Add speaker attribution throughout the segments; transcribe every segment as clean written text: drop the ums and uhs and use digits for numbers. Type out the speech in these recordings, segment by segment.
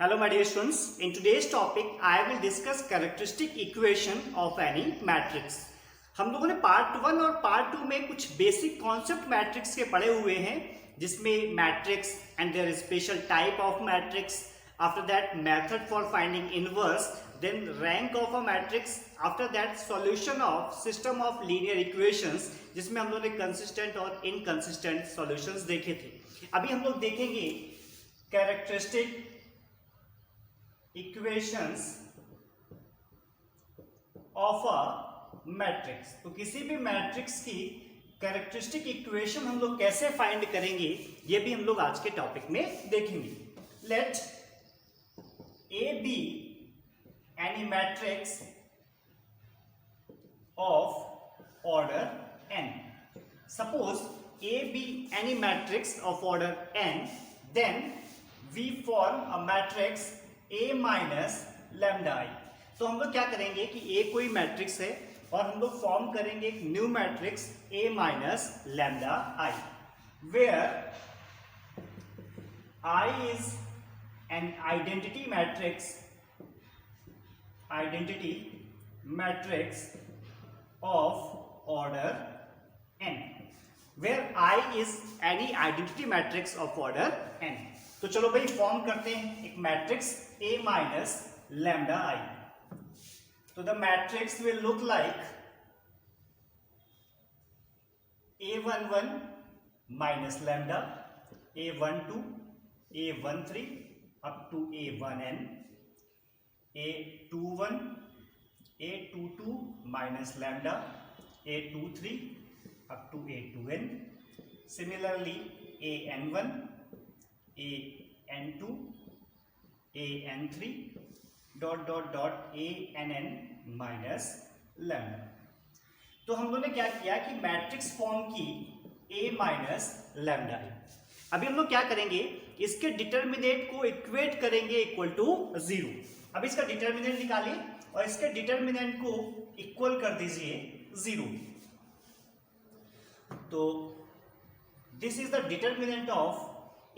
Speaker 1: Hello my dear students, in today's topic I will discuss characteristic equation of any matrix। हम लोगों ने part 1 और part 2 में कुछ बेसिक कॉन्सेप्ट मैट्रिक्स के पढ़े हुए हैं, जिसमें matrix and their special type of matrix, after that method for finding inverse, then rank of a matrix, after that solution of system of linear equations, जिसमें हम लोगों ने कंसिस्टेंट और इनकंसिस्टेंट सॉल्यूशंस देखे थे। अभी हम लोग देखेंगे characteristic equations of a matrix. तो किसी भी मैट्रिक्स की कैरेक्टरिस्टिक इक्वेशन हम लोग कैसे फाइंड करेंगे, ये भी हम लोग आज के टॉपिक में देखेंगे। Let A be any matrix of order N. Suppose A be any matrix of order N, then we form a matrix A minus lambda I. तो हम लोग क्या करेंगे कि A कोई मैट्रिक्स है और हम लोग फॉर्म करेंगे एक new matrix A minus lambda I, where I is an identity matrix of order n, where I is any identity matrix of order n। तो चलो भाई फॉर्म करते हैं एक matrix A minus lambda I. तो the matrix will look like A11 minus lambda, A12, A13 up to A1n, A21, A22 minus lambda, A23 up to A2n, similarly AN1, AN2, AN3 dot dot dot ANN minus lambda. तो हम लोगों ने क्या किया कि matrix form की A minus lambda है। अभी हम लोग क्या करेंगे, इसके डिटर्मिनेंट को इक्वेट करेंगे इक्वल टू 0। अब इसका डिटर्मिनेंट निकालिए और इसके डिटर्मिनेंट को इक्वल कर दीजिए 0। तो this is the determinant of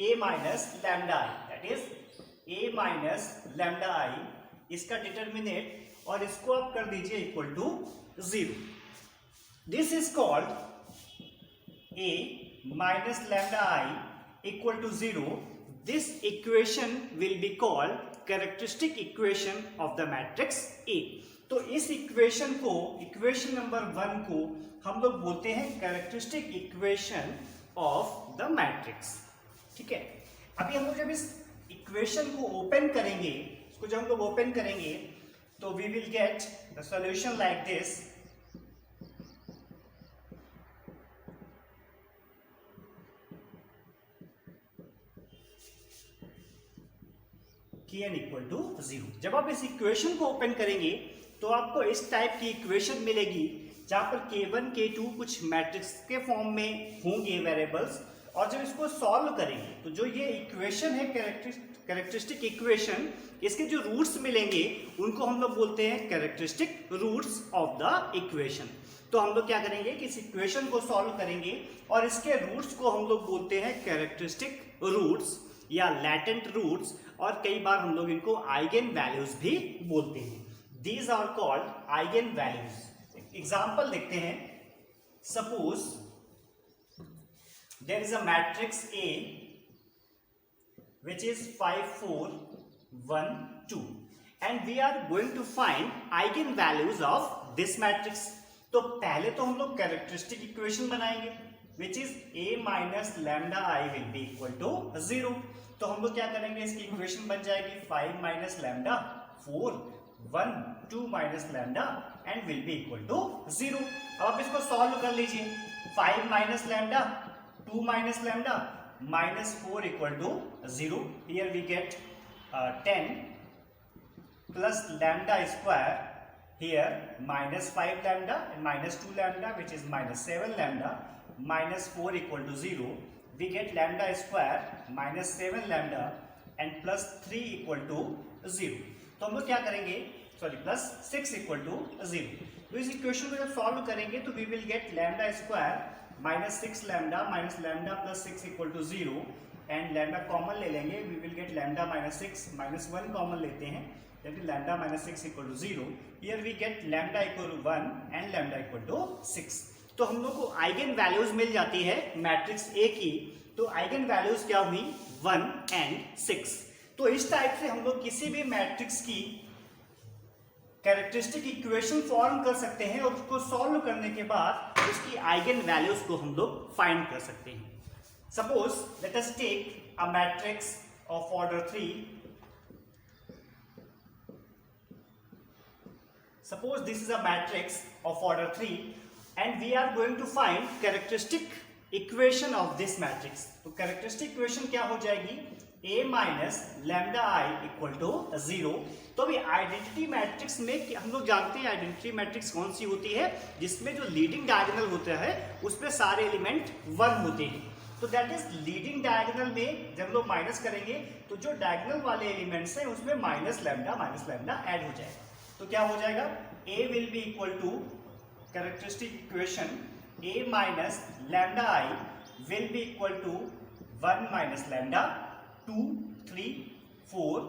Speaker 1: A minus lambda I, that is A minus lambda I, इसका डिटर्मिनेंट, और इसको आप कर दीजिए equal to 0। This is called A minus lambda I equal to 0। This equation will be called characteristic equation of the matrix A। तो इस equation को, equation number 1 को हम लोग बोलते हैं characteristic equation of the matrix. ठीक है, अभी हम लोग जब इस इक्वेशन को ओपन करेंगे, इसको जब हम लोग ओपन करेंगे तो we will get the solution like this. Kn equal to 0। जब आप इस इक्वेशन को ओपन करेंगे तो आपको इस टाइप की इक्वेशन मिलेगी, जहां पर K1 K2 कुछ मैट्रिक्स के फॉर्म में होंगे वेरिएबल्स, और जब इसको सॉल्व करेंगे तो जो ये इक्वेशन है कैरेक्टरिस्टिक इक्वेशन, इसके जो रूट्स मिलेंगे उनको हम लोग बोलते हैं characteristic roots of the equation. तो हम लोग क्या करेंगे कि इस इक्वेशन को सॉल्व करेंगे और इसके रूट्स को हम लोग बोलते हैं कैरेक्टरिस्टिक रूट्स या लैटेंट रूट्स, और कई बार हम लोग इनको आइगन वैल्यूज भी बोलते हैं। These are called eigen values. Example देखते हैं। Suppose there is a matrix A which is 5 4 1 2 and we are going to find eigen values of this matrix। तो पहले तो हम लोग कैरेक्टरिस्टिक इक्वेशन बनाएंगे which is A minus lambda I will be equal to 0। तो हम लोग क्या करेंगे, इसकी इक्वेशन बन जाएगी 5 minus lambda 4 1 2 minus lambda and will be equal to 0। अब आप इसको सॉल्व कर लीजिए। 5 minus lambda 2 minus lambda minus 4 equal to 0। Here we get 10 plus lambda square, here minus 5 lambda and minus 2 lambda which is minus 7 lambda, minus 4 equal to 0। We get lambda square minus 7 lambda and plus 3 equal to 0। तो हम लोग क्या करेंगे, sorry plus 6 equal to 0। तो इस equation को जब solve करेंगे तो we will get lambda square minus 6 lambda minus lambda plus 6 equal to 0 and lambda common ले लेंगे, we will get lambda -6, -1 common लेते हैं, that is lambda -6 equal to 0। Here we get lambda equal to 1 and lambda equal to 6। तो हम लोग को eigen values मिल जाती है मैट्रिक्स ए की। तो आइगन वैल्यूज क्या हुई? 1 एंड 6। तो इस टाइप से हम लोग किसी भी मैट्रिक्स की कैरेक्टरिस्टिक इक्वेशन फॉर्म कर सकते हैं और उसको सॉल्व करने के बाद उसकी आइगन वैल्यूज को हम लोग फाइंड कर सकते हैं। Suppose let us take a matrix of order 3। Suppose this is a matrix of order 3 and we are going to find characteristic equation of this matrix. तो characteristic equation क्या हो जाएगी? A minus lambda I equal to 0। तो अभी identity matrix में हम लोग जानते हैं आइडेंटिटी मैट्रिक्स कौन सी होती है, जिसमें जो लीडिंग डायगोनल होता है उसमें सारे एलिमेंट 1 होते हैं। तो दैट इज लीडिंग डायगोनल में जब लोग माइनस करेंगे तो जो डायगोनल वाले एलिमेंट्स हैं उसमें माइनस लैम्डा ऐड हो जाएगा। तो क्या हो जाएगा? A will be equal to characteristic equation A minus lambda I will be equal to 1 minus lambda, 2, 3, 4,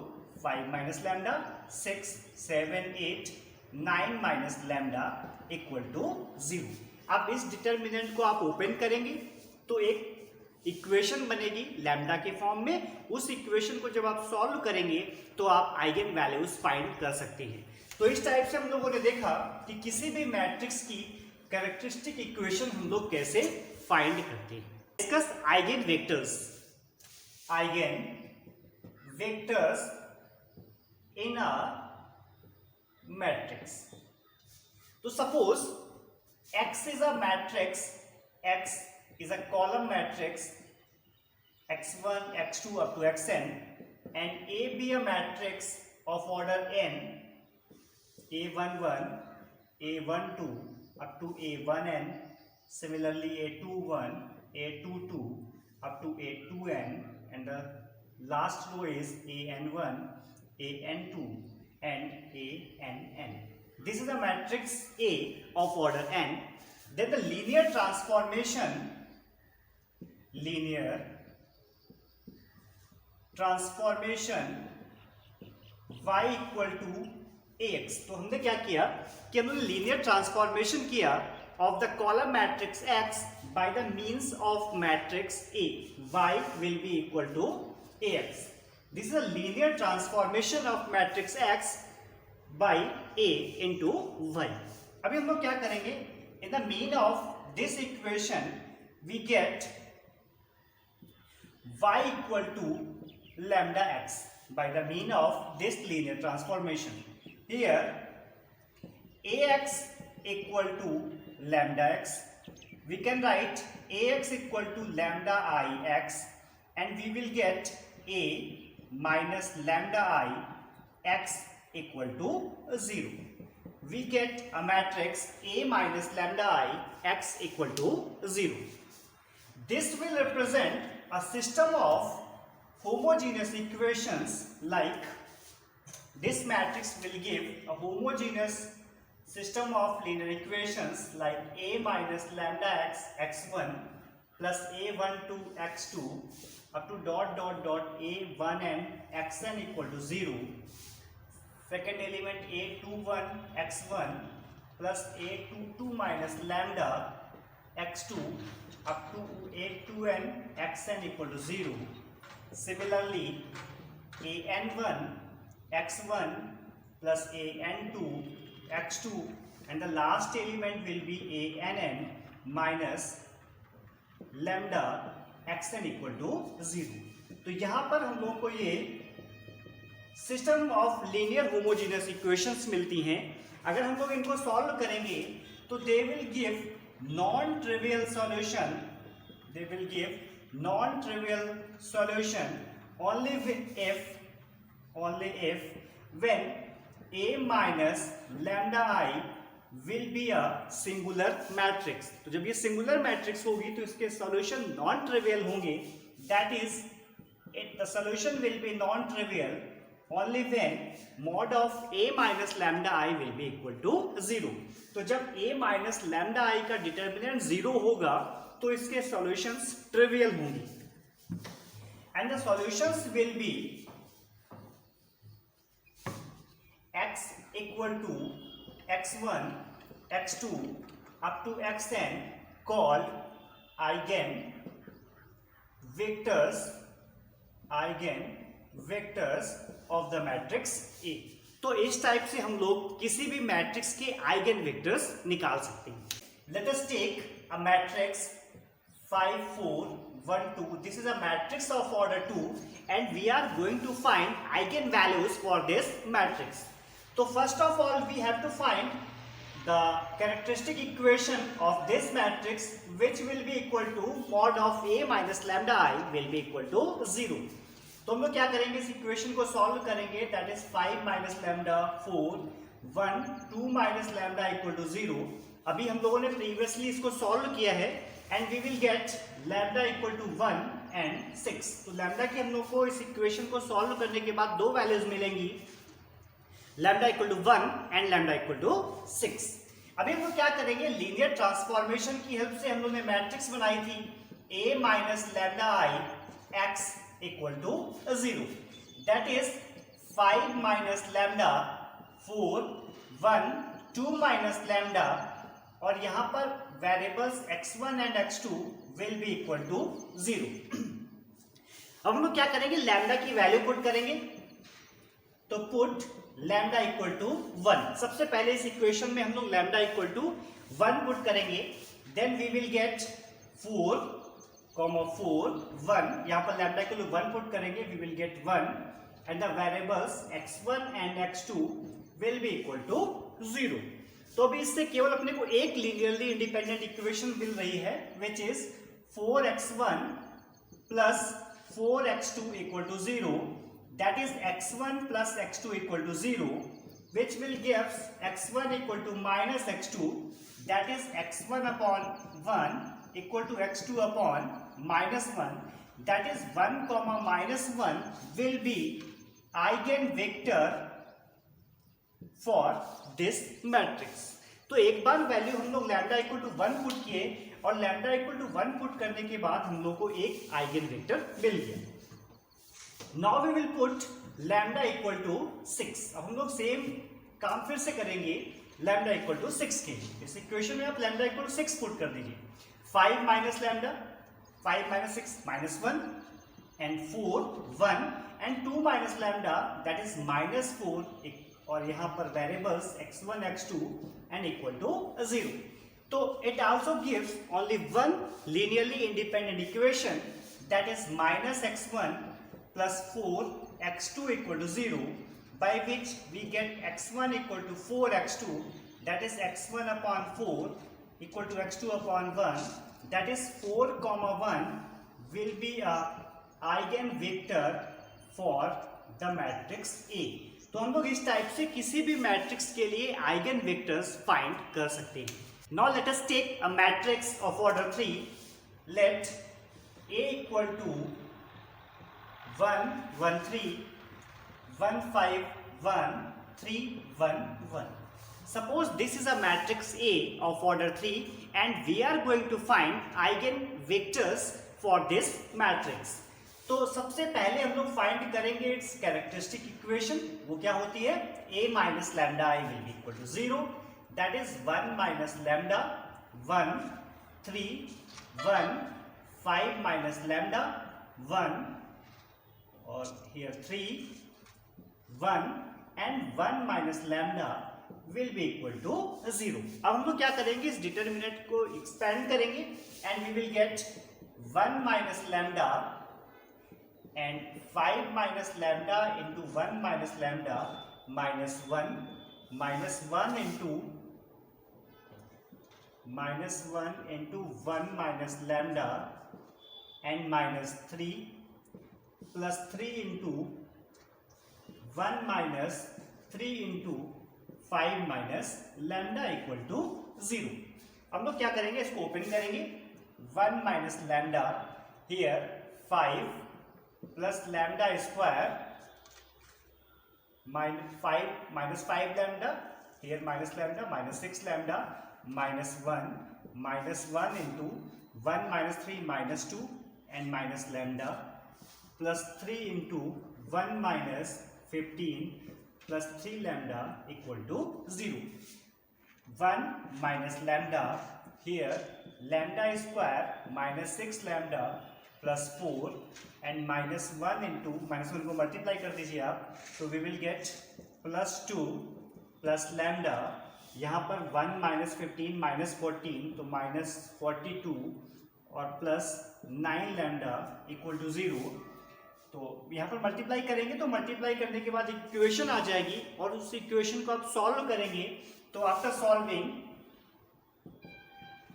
Speaker 1: 5 minus lambda, 6, 7, 8, 9 minus lambda equal to 0। अब इस डिटर्मिनेंट को आप ओपन करेंगे तो एक इक्वेशन बनेगी लैम्डा के फॉर्म में। उस इक्वेशन को जब आप सॉल्व करेंगे तो आप आइगन वैल्यूज फाइंड कर सकते हैं। तो इस टाइप से हम लोगों ने देखा कि किसी भी मैट्रिक्स की कैरेक्टरिस्टिक इक्वेशन हम लोग कैसे फाइंड करते हैं। Discuss eigen vectors. Eigen vectors in a matrix. तो suppose X is a matrix, X is a column matrix, x1, x2 up to xn, and A be a matrix of order n, A11, A12 up to A1n, similarly A21, A22 up to A2n, and the last row is AN1, AN2 and ANn. This is a matrix A of order n. Then the linear transformation y equal to ax। तो हमने क्या किया कि हमने linear transformation किया of the column matrix x by the means of matrix A। y will be equal to ax। This is a linear transformation of matrix x by A into y। अभी हम लोग क्या करेंगे? In the mean of this equation we get y equal to lambda x by the mean of this linear transformation। Here ax equal to lambda x, we can write ax equal to lambda I x and we will get a minus lambda I x equal to 0। We get a matrix A minus lambda I x equal to 0। This will represent a system of homogeneous equations, like this matrix will give a homogeneous system of linear equations like A minus lambda x x1 plus A12 x2 up to dot dot dot A1n xn equal to 0। Second element A21 x1 plus A22 minus lambda x2 up to A2n xn equal to 0। Similarly, an1 x1 plus an2 x2 and the last element will be ann minus lambda xn equal to 0। तो यहाँ पर हम लोग को ये system of linear homogeneous equations मिलती हैं। अगर हम लोग इनको सॉल्व करेंगे तो they will give non trivial solution, they will give non-trivial solution only if when A minus lambda I will be a singular matrix। तो जब ये singular matrix होगी तो इसके solution non-trivial होंगे। That is, the solution will be non-trivial only when mod of A minus lambda I will be equal to 0। तो जब A minus lambda I का डिटर्मिनेंट 0 होगा तो इसके सॉल्यूशंस ट्रिवियल होंगे। and the solutions will be x equal to x1, x2 up to xn called eigen vectors of the matrix A। तो इस type से हम लोग किसी भी मैट्रिक्स के आइगन वेक्टर्स निकाल सकते हैं। Let us take a matrix 5 4 1 2। This is a matrix of order 2 and we are going to find eigenvalues for this matrix. So first of all we have to find the characteristic equation of this matrix, which will be equal to mod of a minus lambda I will be equal to 0. तो हम लोग क्या करेंगे, इस equation को solve करेंगे। That is 5 minus lambda 4 1 2 minus lambda equal to 0। अभी हम लोगों ने प्रीवियसली इसको सॉल्व किया है and we will get lambda equal to 1 and 6। तो लैम्डा की हम लोग को इस इक्वेशन को सॉल्व करने के बाद दो वैल्यूज मिलेंगी, lambda equal to 1 and lambda equal to 6। अभी हम लोग क्या करेंगे, लीनियर ट्रांसफॉर्मेशन की हेल्प से हम लोग ने मैट्रिक्स बनाई थी a minus lambda I x equal to 0। That is 5 minus lambda 4 1 2 minus lambda, और यहां पर variables x1 and x2 will be equal to 0। अब हम लोग क्या करेंगे, लैम्डा की वैल्यू पुट करेंगे। तो पुट लैम्डा इक्वल टू 1। सबसे पहले इस इक्वेशन में हम लोग लैम्डा इक्वल टू 1 पुट करेंगे। देन वी विल गेट 4 4 1, यहाँ पर लैम्डा के लिए 1 पुट करेंगे, we will get 1 and the variables x1 and x2 will be equal to 0। तो अभी इससे केवल अपने को एक लीनियरली इंडिपेंडेंट इक्वेशन मिल रही है, which is 4x1 plus 4x2 equal to 0। That is x1 plus x2 equal to 0, which will give x1 equal to minus x2, that is x1 upon 1 equal to x2 upon minus 1, that is 1 comma minus 1 will be eigenvector for this matrix। तो एक बार value हम लोग lambda equal to 1 put किए और lambda equal to 1 put करने के बाद हम लोग को एक आइगन वेक्टर मिल गया। Now we will put lambda equal to 6। अब हम लोग सेम काम फिर से करेंगे लैम्डा इक्वल टू 6 के लिए। इस इक्वेशन में आप लैम्डा इक्वल टू 6 पुट कर दीजिए। 5 minus lambda 5 minus 6 minus 1 and 4 1 and 2 minus lambda that is minus 4, और यहाँ पर variables x1 x2 and equal to 0। तो it also gives only one linearly independent equation, that is minus x1 plus 4x2 equal to 0, by which we get x1 equal to 4x2, that is x1 upon 4 equal to x2 upon 1, that is 4 comma 1 will be a eigenvector for the matrix A। तो हम लोग इस type से किसी भी matrix के लिए eigen vectors find कर सकते हैं। Now let us take a matrix of order 3। Let A equal to 1 1 3 1 5 1 3 1 1। Suppose this is a matrix A of order 3 and we are going to find eigenvectors for this matrix। तो सबसे पहले हम लोग find करेंगे it's characteristic equation. वो क्या होती है, a minus lambda I will be equal to 0, that is 1 minus lambda 1 3 1 5 minus lambda 1 और here 3 1 and 1 minus lambda will be equal to 0। अब हम लोग क्या करेंगे, इस डिटर्मिनेंट को एक्सपेंड करेंगे and we will get 1 minus lambda and 5 minus lambda into 1 minus lambda minus 1 minus 1 into 1 minus lambda and minus 3 plus 3 into 1 minus 3 into 5 minus lambda equal to 0। हम लोग क्या करेंगे, इसको ओपन करेंगे। 1 minus lambda here 5 plus lambda square minus 5 lambda here minus lambda minus 6 lambda minus 1 into 1 minus 3 minus 2 and minus lambda plus 3 into 1 minus 15 plus 3 lambda equal to 0. 1 minus lambda here, lambda square minus 6 lambda plus 4 and minus 1 into minus 1 को multiply कर दीजिए आप, तो we will get plus 2 plus lambda, यहाँ पर 1 minus 15 minus 14 तो minus 42 और plus 9 lambda equal to 0. तो यहाँ पर मल्टीप्लाई करेंगे तो मल्टीप्लाई करने के बाद इक्वेशन आ जाएगी और उस इक्वेशन को आप सॉल्व करेंगे. तो आफ्टर सॉल्विंग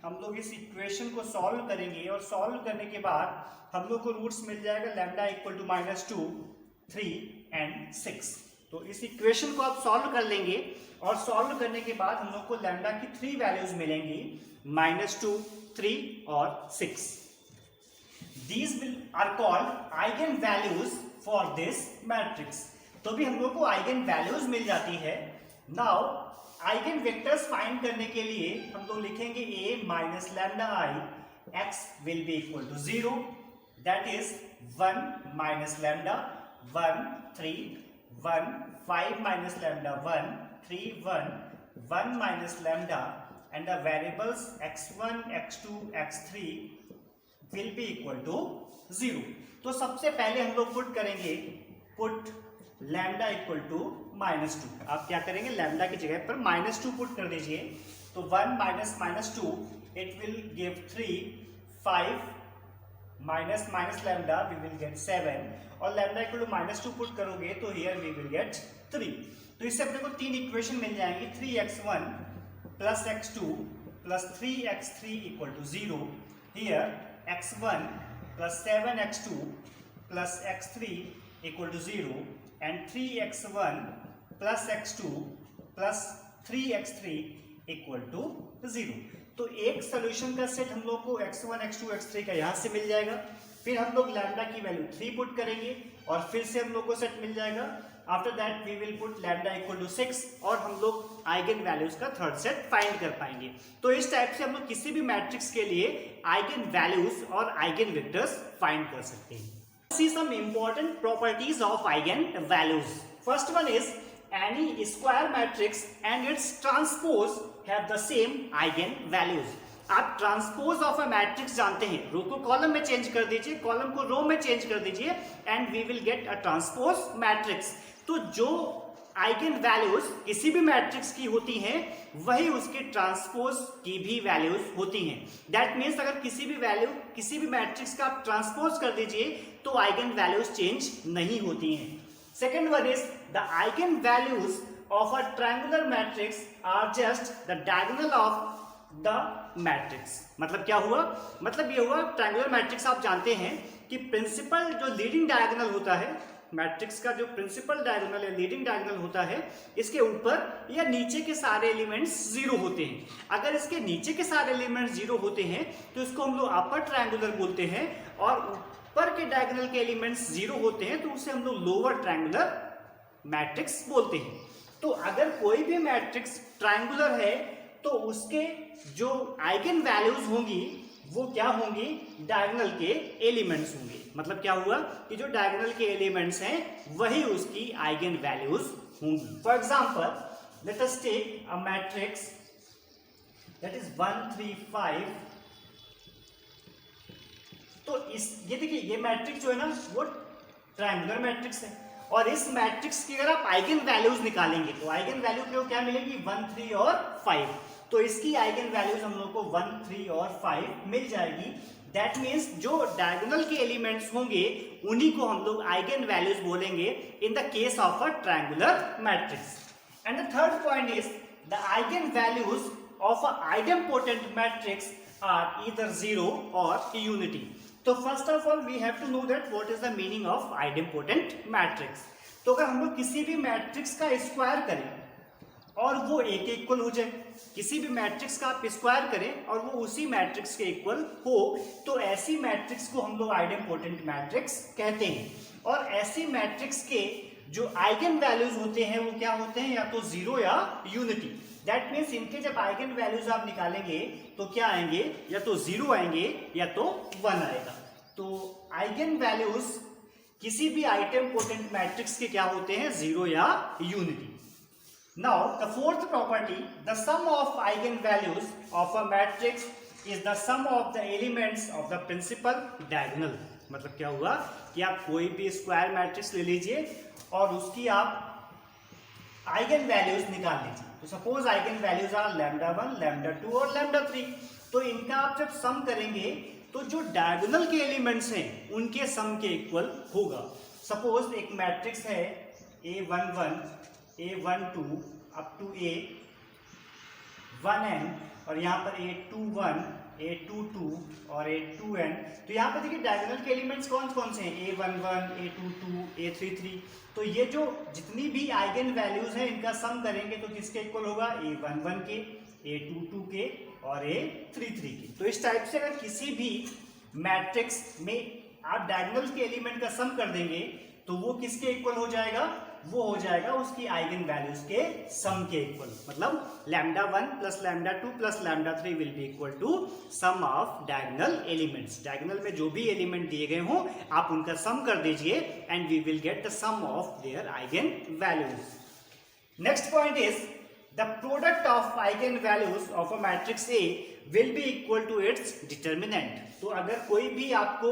Speaker 1: हम लोग इस इक्वेशन को सॉल्व करेंगे और सॉल्व करने के बाद हम लोग को रूट्स मिल जाएगा लैम्डा इक्वल टू -2, 3 एंड 6. तो इस इक्वेशन को आप सॉल्व कर लेंगे और सॉल्व करने के बाद हम लोग को लैम्डा की 3 वैल्यूज मिलेंगी, -2, 3 और 6. These are called eigen values for this matrix. तो भी हम लोग को आइगन वैल्यूज मिल जाती है. नाउ आइगन वेक्टर्स फाइंड करने के लिए हम लोग लिखेंगे a minus lambda I x will be equal to 0. That is 1 minus lambda 1 3 1 5 minus lambda 1 3 1 1 minus lambda and the variables x1 x2 x3 will be equal to 0. तो सबसे पहले हम लोग पुट करेंगे, पुट लैम्डा इक्वल टू -2. आप क्या करेंगे, lambda की जगह पर -2 पुट कर दीजिए. तो 1 minus -2 it will give 3, 5 minus lambda we will get 7 और लैम्डा इक्वल टू -2 पुट करोगे तो here we will get 3. तो इससे अपने को 3 इक्वेशन मिल जाएंगी, 3x1 plus x2 plus 3x3 equal to 0. Here x1 plus 7x2 plus x3 equal to 0 and 3x1 plus x2 plus 3x3 equal to 0. तो एक solution का सेट हम लोग को x1 x2 x3 का यहाँ से मिल जाएगा. फिर हम लोग लैम्डा की वैल्यू 3 पुट करेंगे और फिर से हम लोग को सेट मिल जाएगा. After that we will put lambda equal to 6 और हम लोग आइगन वैल्यूज का थर्ड सेट फाइंड कर पाएंगे. तो इस टाइप से हम लोग किसी भी मैट्रिक्स के लिए आइगन वैल्यूज और आइगन वेक्टर्स फाइंड कर सकते हैं. See some important properties of eigenvalues. First one is any square matrix and its transpose have the same eigenvalues. आप ट्रांसपोज ऑफ अ मैट्रिक्स जानते हैं, रो को कॉलम में चेंज कर दीजिए, कॉलम को रो में चेंज कर दीजिए and we will get a transpose matrix. तो जो आइगन वैल्यूज किसी भी मैट्रिक्स की होती हैं वही उसके ट्रांसपोज की भी वैल्यूज होती हैं. दैट मीन्स अगर किसी भी वैल्यू किसी भी मैट्रिक्स का आप ट्रांसपोज कर दीजिए तो आइगन वैल्यूज चेंज नहीं होती हैं. Second one is the eigen values of a triangular matrix are just the diagonal of the matrix. मतलब क्या हुआ, मतलब ये हुआ ट्रायंगुलर मैट्रिक्स आप जानते हैं कि प्रिंसिपल जो लीडिंग डायगोनल होता है मैट्रिक्स का, जो प्रिंसिपल डायगोनल या लीडिंग डायगोनल होता है, इसके ऊपर या नीचे के सारे एलिमेंट्स 0 होते हैं. अगर इसके नीचे के सारे एलिमेंट्स 0 होते हैं तो इसको हम लोग अपर ट्रायंगुलर बोलते हैं और ऊपर के डायगोनल के एलिमेंट्स 0 होते हैं तो उसे हम लोग लोअर ट्रायंगुलर मैट्रिक्स बोलते हैं. तो अगर कोई भी मैट्रिक्स ट्रायंगुलर है तो उसके जो आइगन वैल्यूज होंगी वो क्या होंगी, डायगोनल के एलिमेंट्स होंगे. मतलब क्या हुआ कि जो डायगोनल के एलिमेंट्स हैं वही उसकी आइगन वैल्यूज होंगी. For example let us take a matrix that is 1 3 5. तो इस ये देखिए ये मैट्रिक्स जो है ना वो ट्रायंगुलर मैट्रिक्स है और इस मैट्रिक्स की अगर आप आइगन वैल्यूज निकालेंगे तो आइगन वैल्यू को क्या मिलेगी, 1 3 और 5. तो इसकी आइगन वैल्यूज हम लोग को 1 3 और 5 मिल जाएगी. दैट मीन्स जो डायगोनल के एलिमेंट्स होंगे उन्हीं को हम लोग आइगन वैल्यूज बोलेंगे in the case of a triangular matrix. And the third point is the eigen values of a idempotent matrix are either 0 और यूनिटी. तो first of all we have to know that what is the meaning of idempotent matrix. तो अगर हम लोग किसी भी matrix का square करें और वो एक के इक्वल हो जाए, किसी भी मैट्रिक्स का आप स्क्वायर करें और वो उसी मैट्रिक्स के इक्वल हो तो ऐसी मैट्रिक्स को हम लोग आइडेम्पोटेंट मैट्रिक्स कहते हैं. और ऐसी मैट्रिक्स के जो आइगन वैल्यूज होते हैं वो क्या होते हैं, या तो 0 या यूनिटी. दैट मीन्स इनके जब आइगन वैल्यूज आप निकालेंगे तो क्या आएंगे, या तो 0 आएंगे या तो 1 आएगा. तो आइगन वैल्यूज किसी भी आइटम पोटेंट मैट्रिक्स के क्या होते हैं, जीरो या unity. Now the fourth property, the sum of eigen values of a matrix is the sum of the elements of the principal diagonal. मतलब क्या हुआ कि आप कोई भी स्क्वायर मैट्रिक्स ले लीजिए और उसकी आप आइगन वैल्यूज निकाल लीजिए। तो suppose eigen values are lambda 1, lambda 2 और लैम्डा 3। तो इनका आप जब सम करेंगे तो जो डायगोनल के एलिमेंट्स हैं उनके सम के इक्वल होगा। सपोज एक मैट्रिक्स है A11, A12 up to A1n और यहाँ पर A21, A22 और A2n। तो यहाँ पर देखिए डायगोनल के एलिमेंट्स कौन कौन से हैं, A11, A22, A33। तो ये जो जितनी भी आइगन वैल्यूज हैं इनका सम करेंगे तो किसके इक्वल होगा, A11 के, A22 के और A33 के। तो इस टाइप से अगर किसी भी मैट्रिक्स में आप डायगोनल के एलिमेंट का सम कर देंगे तो वो किसके इक्वल हो जाएगा, वो हो जाएगा उसकी आइगन वैल्यूज के सम के इक्वल। मतलब lambda 1 plus lambda 2 plus lambda 3 will be equal to sum of diagonal elements. Diagonal में जो भी एलिमेंट दिए गए हों आप उनका सम कर दीजिए and we will get the sum of their eigen values. Next point is the product of eigenvalues of a matrix A will be equal to its determinant। तो अगर कोई भी आपको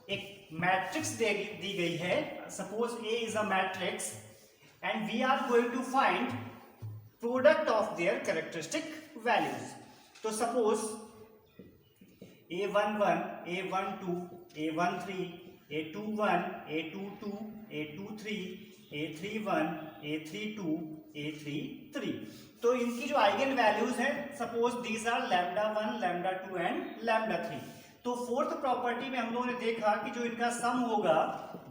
Speaker 1: एक मैट्रिक्स दी गई है, suppose A is a matrix and we are going to find product of their characteristic values। तो suppose A11, A12, A13, A21, A22, A23, A31, A32, A33। तो इनकी जो आइगन वैल्यूज हैं, suppose these are lambda 1, lambda 2 and lambda 3। तो fourth property में हम लोगों ने देखा कि जो इनका सम होगा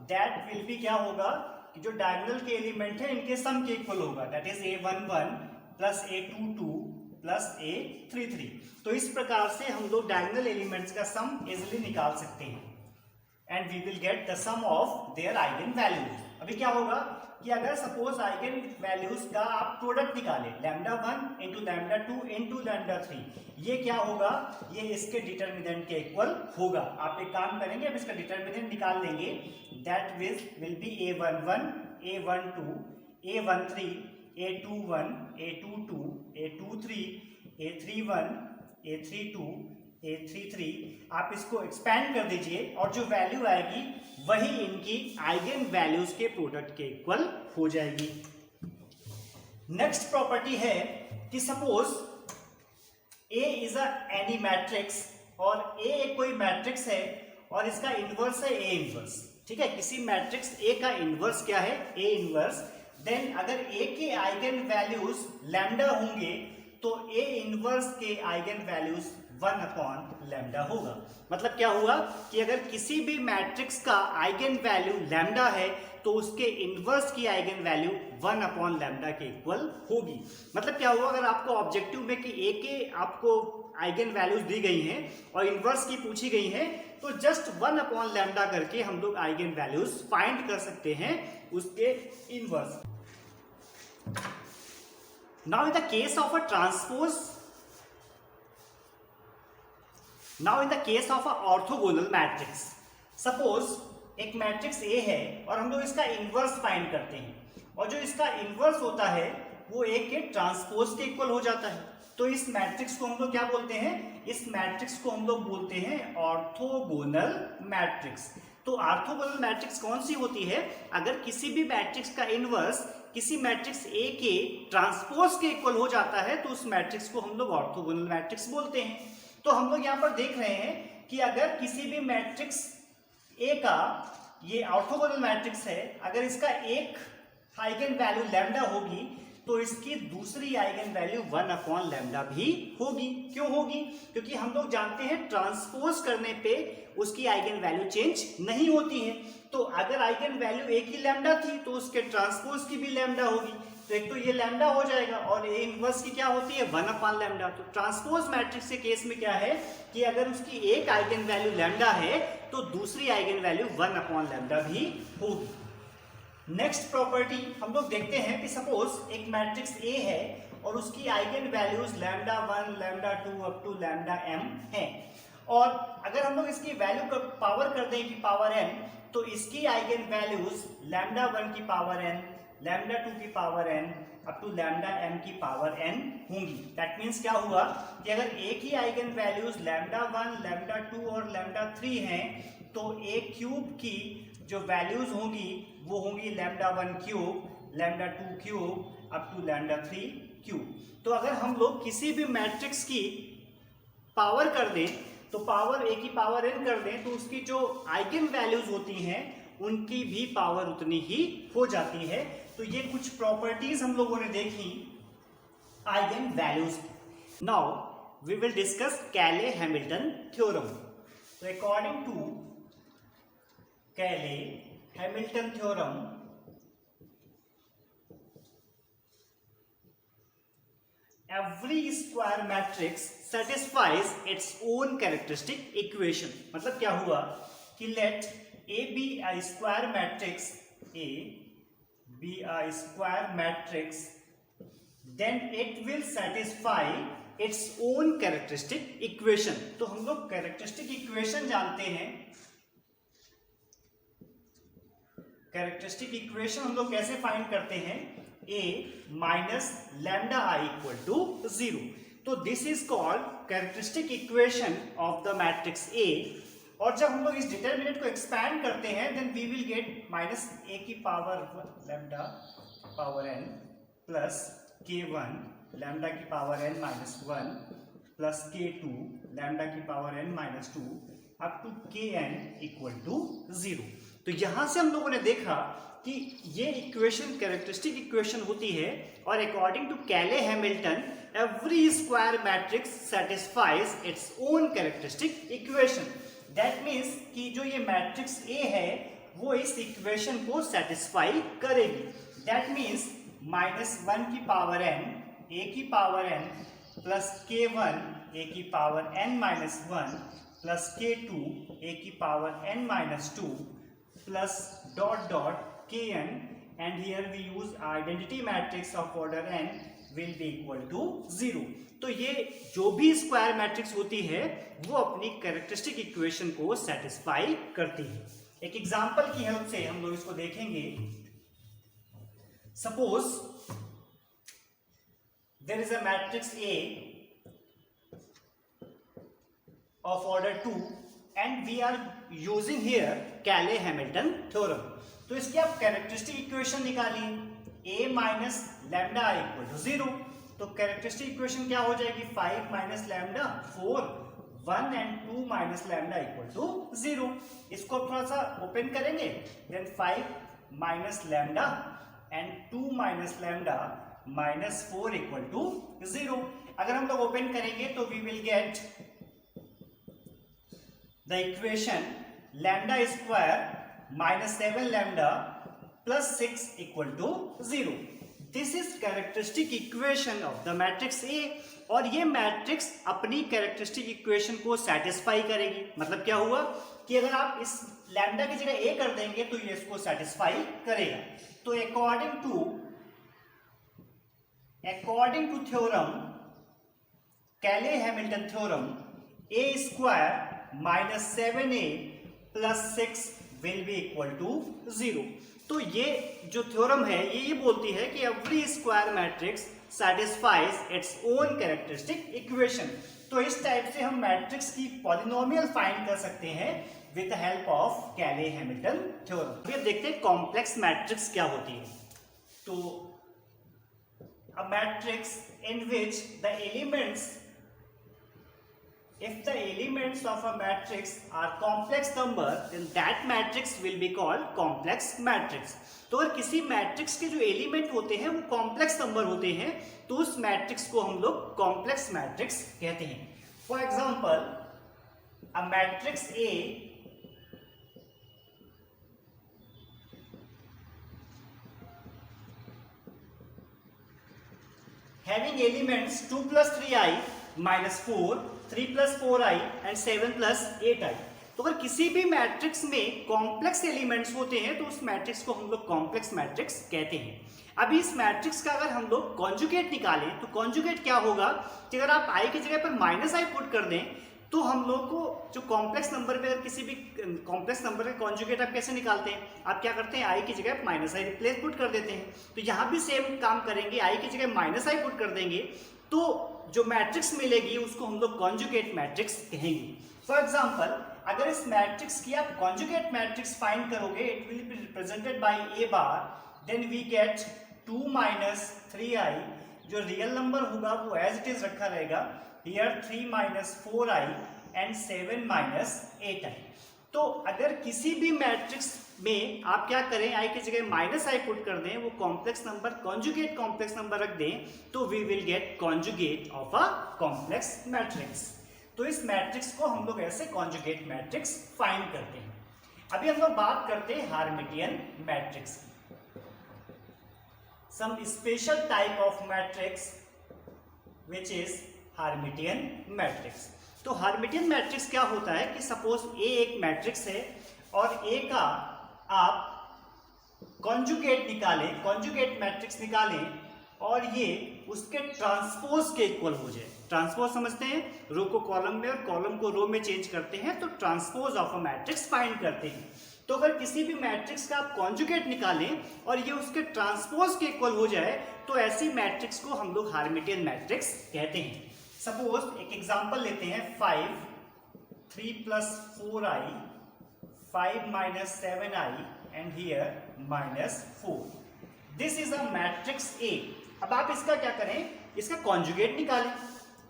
Speaker 1: दैट विल बी क्या होगा कि जो डायगोनल के एलिमेंट है इनके सम के इक्वल होगा, that is A11 plus A22 plus A33। तो इस प्रकार से हम लोग डायगोनल एलिमेंट्स का सम इजिली निकाल सकते हैं and we will get the sum of their eigen values. अभी क्या होगा कि अगर सपोज आइगन वैल्यूज का आप प्रोडक्ट निकालें, lambda 1 into lambda 2 into lambda 3, ये क्या होगा, ये इसके डिटर्मिनेंट के इक्वल होगा। आप एक काम करेंगे, अब इसका डिटर्मिनेंट निकाल लेंगे, that will be A11, A12, A13, A21, A22, A23, A31, A32, A33। आप इसको एक्सपैंड कर दीजिए और जो वैल्यू आएगी वही इनकी आइगन वैल्यूज के प्रोडक्ट के इक्वल हो जाएगी। नेक्स्ट प्रॉपर्टी है कि suppose A is a any matrix और A एक कोई मैट्रिक्स है और इसका इनवर्स है A इनवर्स। ठीक है, किसी मैट्रिक्स A का इनवर्स क्या है, A इनवर्स। देन अगर A के आइगन वैल्यूज लैम्डा होंगे तो A इनवर्स के आइगन वैल्यूज 1 अपॉन लैम्डा होगा। मतलब क्या हुआ कि अगर किसी भी मैट्रिक्स का आइगन वैल्यू लैम्डा है तो उसके इनवर्स की आइगन वैल्यू 1 अपॉन लैम्डा के इक्वल होगी। मतलब क्या हुआ, अगर आपको ऑब्जेक्टिव में कि A के आपको आइगन वैल्यूज दी गई हैं और इनवर्स की पूछी गई हैं तो जस्ट 1 अपॉन लैम्डा करके हम लोग आइगन वैल्यूज फाइंड कर सकते हैं उसके inverse. Now in the case of a transpose, now in the case of a orthogonal matrix, suppose एक मैट्रिक्स A है और हम लोग इसका इनवर्स फाइंड करते हैं और जो इसका इनवर्स होता है वो A के ट्रांसपोज के इक्वल हो जाता है। तो इस मैट्रिक्स को हम लोग क्या बोलते हैं, इस मैट्रिक्स को हम लोग बोलते हैं ऑर्थोगोनल मैट्रिक्स। तो ऑर्थोगोनल मैट्रिक्स कौन सी होती है, अगर किसी भी मैट्रिक्स का इनवर्स किसी मैट्रिक्स A के ट्रांसपोज के इक्वल हो जाता है तो उस मैट्रिक्स को हम लोग ऑर्थोगोनल मैट्रिक्स बोलते हैं। तो हम लोग यहाँ पर देख रहे हैं कि अगर किसी भी मैट्रिक्स A का, ये ऑर्थोगोनल मैट्रिक्स है, अगर इसका एक आइगन वैल्यू लैम्डा होगी तो इसकी दूसरी आइगन वैल्यू 1 अपॉन लैम्डा भी होगी। क्यों होगी, क्योंकि हम लोग जानते हैं ट्रांसपोज करने पे उसकी आइगन वैल्यू चेंज नहीं होती है। तो अगर आइगन वैल्यू एक ही लैम्डा थी तो उसके ट्रांसपोज की भी लैम्डा होगी। तो एक तो ये लैम्डा हो जाएगा और A इनवर्स की क्या होती है, 1 अपॉन लैम्डा। तो ट्रांसपोज मैट्रिक्स के केस में क्या है कि अगर उसकी एक आइगन वैल्यू लैम्डा है तो दूसरी आइगन वैल्यू 1 अपॉन लैम्डा भी होगी। नेक्स्ट प्रॉपर्टी हम लोग देखते हैं कि सपोज एक मैट्रिक्स A है और उसकी eigen values lambda 1, lambda 2 up to lambda m है और अगर हम लोग इसकी वैल्यू का पावर कर दें कि पावर n, तो इसकी आइगन वैल्यूज लैम्डा 1 की पावर n, लैम्डा 2 की power n up to lambda m की पावर n होंगी। दैट मीन्स क्या हुआ कि अगर एक ही आइगन वैल्यूज लैम्डा 1, लैम्डा 2 और लैम्डा 3 हैं तो ए क्यूब की जो वैल्यूज होंगी वो होंगी lambda 1 cube, lambda 2 cube up to lambda 3 cube. तो अगर हम लोग किसी भी मैट्रिक्स की पावर कर दें तो पावर ए की पावर n कर दें तो उसकी जो आइगन वैल्यूज होती हैं उनकी भी पावर उतनी ही हो जाती है। तो ये कुछ प्रॉपर्टीज हम लोगों ने देखी eigen values. Now we will discuss Cayley Hamilton theorem. तो according to Cayley Hamilton theorem, every square matrix satisfies its own characteristic equation। मतलब क्या हुआ कि let A be a square matrix, A be a square matrix, then it will satisfy its own characteristic equation। तो हम लोग characteristic equation जानते हैं। characteristic equation हम लोग कैसे फाइंड करते हैं? A minus lambda I equal to 0। तो this is called characteristic equation of the matrix A। और जब हम लोग इस डिटरमिनेंट को एक्सपैंड करते हैं then we will get minus A की power lambda power n plus K1 lambda की power n minus 1 plus K2 lambda की power n minus 2 up to Kn equal to 0। तो यहां से हम लोगों ने देखा कि ये इक्वेशन कैरेक्टरिस्टिक इक्वेशन होती है और according to Cayley Hamilton every square matrix satisfies its own characteristic equation. That means कि जो ये मैट्रिक्स ए है वो इस इक्वेशन को सेटिस्फाई करेगी। दैट मीन्स माइनस 1 की पावर n, ए की पावर n प्लस K1 ए की power n minus 1 plus K2 ए की power n minus 2 plus dot dot Kn, and here we use identity matrix of order n will be equal to 0। तो ये जो भी square matrix होती है वो अपनी कैरेक्टरिस्टिक इक्वेशन को सेटिस्फाई करती है। एक एग्जांपल की हेल्प से हम लोग इसको देखेंगे। Suppose there is a matrix A of order 2 and we are using here Cayley-Hamilton theorem। तो इसकी आप कैरेक्टरिस्टिक इक्वेशन निकालिए A minus lambda I equal to 0। तो कैरेक्टरिस्टिक इक्वेशन क्या हो जाएगी? 5 minus lambda 4, 1 and 2 minus lambda equal to 0। इसको थोड़ा सा ओपन करेंगे then 5 minus lambda and 2 minus lambda minus 4 equal to 0। अगर हम लोग ओपन करेंगे तो we will get the equation lambda square minus 7 lambda plus 6 equal to 0। This is characteristic equation of the matrix A। और ये matrix अपनी characteristic equation को satisfy करेगी। मतलब क्या हुआ कि अगर आप इस लैम्डा की जगह A कर देंगे तो ये इसको सेटिस्फाई करेगा। तो according to theorem Cayley Hamilton theorem A square minus 7A plus 6 will be equal to 0। तो ये जो थ्योरम है ये बोलती है कि every square matrix satisfies its own characteristic equation। तो इस टाइप से हम मैट्रिक्स की पॉलिनोमियल फाइंड कर सकते हैं with the help of Cayley Hamilton theorem. अब देखते हैं कॉम्प्लेक्स मैट्रिक्स क्या होती है। तो a matrix in which the elements if the elements of a matrix are complex number then that matrix will be called complex matrix। तो अगर किसी मैट्रिक्स के जो एलिमेंट होते हैं वो कॉम्प्लेक्स नंबर होते हैं तो उस मैट्रिक्स को हम लोग कॉम्प्लेक्स मैट्रिक्स कहते हैं। For example a matrix A having elements 2 plus 3i minus 4, 3 plus 4i and 7 plus 8i। तो अगर किसी भी मैट्रिक्स में कॉम्प्लेक्स एलिमेंट्स होते हैं तो उस मैट्रिक्स को हम लोग कॉम्प्लेक्स मैट्रिक्स कहते हैं। अभी इस मैट्रिक्स का अगर हम लोग कॉन्जुगेट निकालें तो कॉन्जुगेट क्या होगा कि अगर आप i की जगह पर माइनस आई पुट कर दें तो हम लोग को जो कॉम्प्लेक्स नंबर में, अगर किसी भी कॉम्प्लेक्स नंबर का कॉन्जुगेट आप कैसे निकालते हैं, आप क्या करते हैं, आई की जगह माइनस आई रिप्लेस पुट कर देते हैं। तो यहाँ भी सेम काम करेंगे, आई की जगह माइनस आई पुट कर देंगे, तो जो मैट्रिक्स मिलेगी उसको हम लोग कॉन्जुगेट मैट्रिक्स कहेंगे। फॉर एग्जाम्पल, अगर इस मैट्रिक्स की आप कॉन्जुगेट मैट्रिक्स फाइंड करोगे, it will be represented by A bar, then we get 2 minus 3i, जो रियल नंबर होगा वो एज इट इज रखा रहेगा, here 3 minus 4i and 7 minus 8i। तो अगर किसी भी मैट्रिक्स में आप क्या करें, आई की जगह माइनस आई पुट कर दें, वो complex number conjugate complex number रख दें, तो we will get conjugate of a complex matrix. तो इस मैट्रिक्स को हम लोग ऐसे कॉन्जुगेट मैट्रिक्स फाइंड करते हैं। अभी हम लोग बात करते हैं हार्मिटियन मैट्रिक्स की। Some special type of matrix which is Hermitian matrix. तो हार्मिटियन मैट्रिक्स क्या होता है कि सपोज ए एक मैट्रिक्स है और ए का आप कॉन्जुगेट निकालें, कॉन्जुगेट मैट्रिक्स निकालें और ये उसके ट्रांसपोज के इक्वल हो जाए। ट्रांसपोज समझते हैं, रो को कॉलम में और कॉलम को रो में चेंज करते हैं, तो transpose of a matrix find करते हैं। तो अगर किसी भी मैट्रिक्स का आप कॉन्जुगेट निकालें और ये उसके ट्रांसपोज के इक्वल हो जाए, तो ऐसी मैट्रिक्स को हम लोग हार्मिटियन मैट्रिक्स कहते हैं। सपोज एक एग्जांपल लेते हैं, 5 3 plus 4i 5 minus 7i and here minus 4। This is a matrix A. अब आप इसका क्या करें, इसका कॉन्जुगेट निकालें।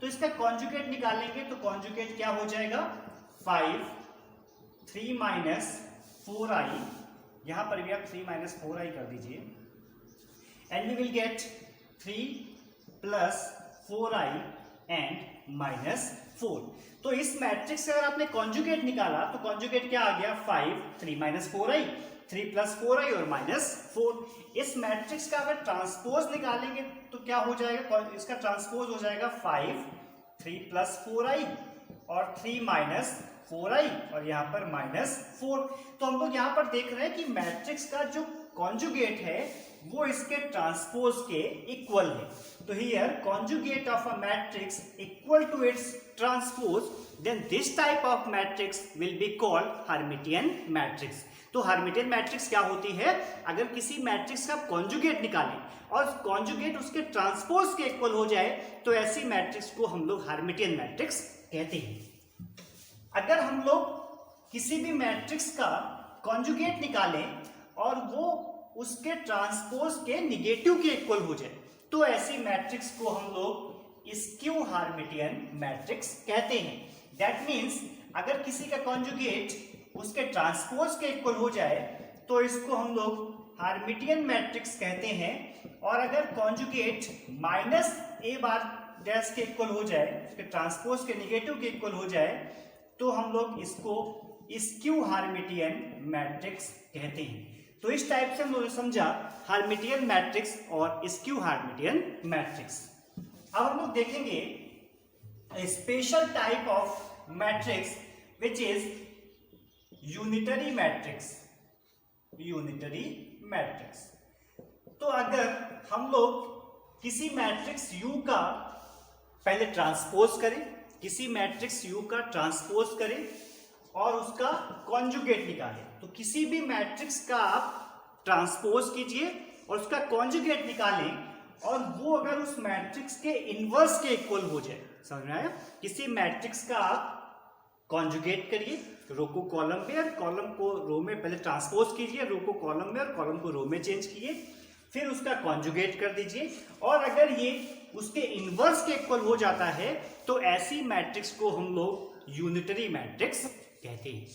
Speaker 1: तो इसका कॉन्जुगेट निकालेंगे तो कॉन्जुगेट क्या हो जाएगा, 5 3 माइनस 4i, यहां पर भी आप 3 माइनस 4i कर दीजिए, and we will get 3 plus 4i and minus 4। तो इस मैट्रिक्स से अगर आपने कॉन्जुगेट निकाला तो कॉन्जुगेट क्या आ गया, 5 3 माइनस 4i, 3 प्लस 4i और माइनस 4। इस मैट्रिक्स का अगर ट्रांसपोज निकालेंगे तो क्या हो जाएगा, इसका ट्रांसपोज हो जाएगा 5 3 प्लस 4i और 3 माइनस 4i और यहाँ पर माइनस 4। तो हम लोग यहाँ पर देख रहे हैं कि मैट्रिक्स का जो कॉन्जुगेट है वो इसके ट्रांसपोज के इक्वल है। तो here conjugate of a matrix equal to its transpose, then this type of matrix will be called Hermitian matrix. तो हार्मिटियन मैट्रिक्स क्या होती है, अगर किसी मैट्रिक्स का कॉन्जुगेट निकालें और कॉन्जुगेट उसके ट्रांसपोज के इक्वल हो जाए, तो ऐसी मैट्रिक्स को हम लोग हार्मिटियन मैट्रिक्स कहते हैं। अगर हम लोग किसी भी मैट्रिक्स का कॉन्जुगेट निकालें और वो उसके ट्रांसपोज के निगेटिव के इक्वल हो जाए, तो ऐसी मैट्रिक्स को हम लोग स्क्यू हार्मिटियन मैट्रिक्स कहते हैं। दैट मीन्स अगर किसी का कॉन्जुगेट उसके ट्रांसपोज के इक्वल हो जाए तो इसको हम लोग हार्मिटियन मैट्रिक्स कहते हैं। और अगर कॉन्जुगेट माइनस ए बार डैश के इक्वल हो जाए, उसके ट्रांसपोज के निगेटिव के इक्वल हो जाए, तो हम लोग इसको स्क्यू हार्मिटियन मैट्रिक्स कहते हैं। तो इस टाइप से हम लोगों ने समझा हार्मिटियन मैट्रिक्स और स्क्यू हार्मिटियन मैट्रिक्स। अब हम लोग देखेंगे special type of matrix which is unitary matrix. Unitary matrix, तो अगर हम लोग किसी मैट्रिक्स U का पहले ट्रांसपोज करें, किसी मैट्रिक्स U का ट्रांसपोज करें और उसका कॉन्जुगेट निकालें, तो किसी भी मैट्रिक्स का आप ट्रांसपोज कीजिए और उसका कॉन्जुगेट निकालें और वो अगर उस मैट्रिक्स के इनवर्स के इक्वल हो जाए, समझ में आया? किसी मैट्रिक्स का आप कॉन्जुगेट करिए, रो को कॉलम में और कॉलम को रो में, पहले ट्रांसपोज कीजिए, रो को कॉलम में और कॉलम को रो में चेंज कीजिए, फिर उसका कॉन्जुगेट कर दीजिए, और अगर ये उसके इनवर्स के इक्वल हो जाता है तो ऐसी मैट्रिक्स को हम लोग यूनिटरी मैट्रिक्स कहते हैं।